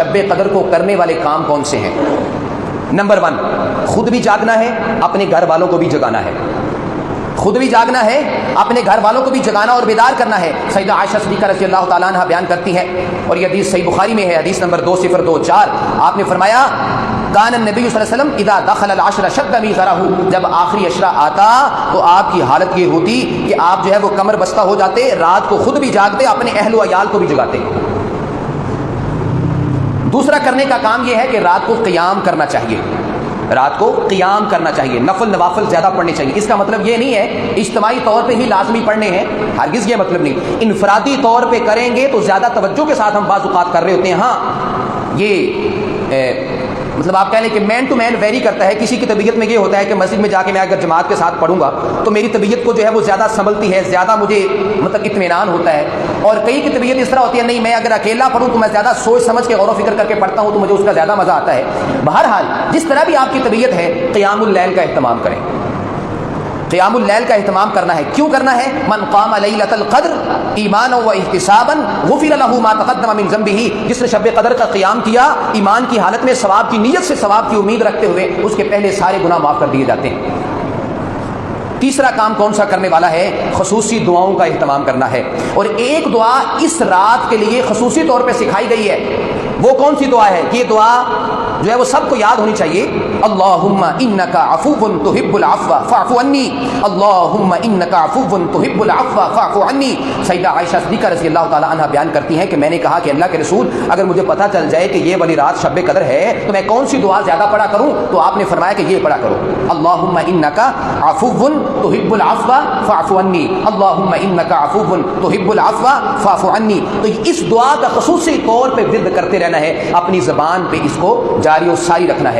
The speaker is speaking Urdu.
شب قدر کو کرنے والے کام کون سے ہیں؟ نمبر 1، خود بھی جاگنا ہے، اپنے گھر والوں کو بھی جگانا ہے۔ خود بھی جاگنا ہے، اپنے گھر والوں کو بھی جگانا اور بیدار کرنا ہے۔ سیدہ عائشہ صدیقہ رضی اللہ تعالیٰ عنہ بیان کرتی ہیں، اور یہ حدیث صحیح بخاری میں ہے، حدیث نمبر 2024۔ آپ نے فرمایا کان النبی صلی اللہ علیہ وسلم اذا دخل العشر شد میزرہ، جب آخری عشرہ آتا تو آپ کی حالت یہ ہوتی کہ آپ جو ہے وہ کمر بستہ ہو جاتے، رات کو خود بھی جاگتے، اپنے اہل و عیال کو بھی جگاتے۔ دوسرا کرنے کا کام یہ ہے کہ رات کو قیام کرنا چاہیے، رات کو قیام کرنا چاہیے، نفل نوافل زیادہ پڑھنے چاہیے۔ اس کا مطلب یہ نہیں ہے اجتماعی طور پہ ہی لازمی پڑھنے ہیں، ہرگز یہ مطلب نہیں۔ انفرادی طور پہ کریں گے تو زیادہ توجہ کے ساتھ ہم بعض اوقات کر رہے ہوتے ہیں۔ ہاں یہ مطلب آپ کہہ لیں کہ مین ٹو مین ویری کرتا ہے۔ کسی کی طبیعت میں یہ ہوتا ہے کہ مسجد میں جا کے میں اگر جماعت کے ساتھ پڑھوں گا تو میری طبیعت کو جو ہے وہ زیادہ سنبھلتی ہے، زیادہ مجھے مطلب اطمینان ہوتا ہے، اور کئی کی طبیعت اس طرح ہوتی ہے نہیں میں اگر اکیلا پڑھوں تو میں زیادہ سوچ سمجھ کے غور و فکر کر کے پڑھتا ہوں تو مجھے اس کا زیادہ مزہ آتا ہے۔ بہرحال جس طرح بھی آپ کی طبیعت ہے، قیام اللیل کا اہتمام کریں، قیام اللیل کا اہتمام کرنا ہے۔ کیوں کرنا ہے؟ من قام لیلۃ القدر ایمانا و احتسابا غفر له ما تقدم من ذنبه، جس نے شب قدر کا قیام کیا ایمان کی حالت میں، ثواب کی نیت سے، ثواب کی امید رکھتے ہوئے، اس کے پہلے سارے گناہ معاف کر دیے جاتے ہیں۔ تیسرا کام کون سا کرنے والا ہے؟ خصوصی دعاؤں کا اہتمام کرنا ہے، اور ایک دعا اس رات کے لیے خصوصی طور پہ سکھائی گئی ہے۔ وہ کون سی دعا ہے؟ یہ دعا جو ہے وہ سب کو یاد ہونی چاہیے۔ اللہم انکا عفو تحب العفو فاعف عنی، اللہم انکا عفو تحب العفو فاعف عنی۔ سیدہ عائشہ صدیقہ رضی اللہ تعالی عنہ بیان کرتی ہیں کہ میں نے کہا کہ اللہ کے رسول اگر مجھے پتہ چل جائے کہ یہ والی رات شب قدر ہے تو میں کون سی دعا زیادہ پڑھا کروں؟ تو آپ نے فرمایا کہ یہ پڑھا کرو، اللہم انکا عفو تحب العفو فاعف عنی، اللہم انکا عفو تحب العفو فاعف عنی۔ تو اس دعا کا خصوصی طور پہ ورد کرتے رہنا ہے، اپنی زبان پہ اس کو جاری و ساری رکھنا ہے۔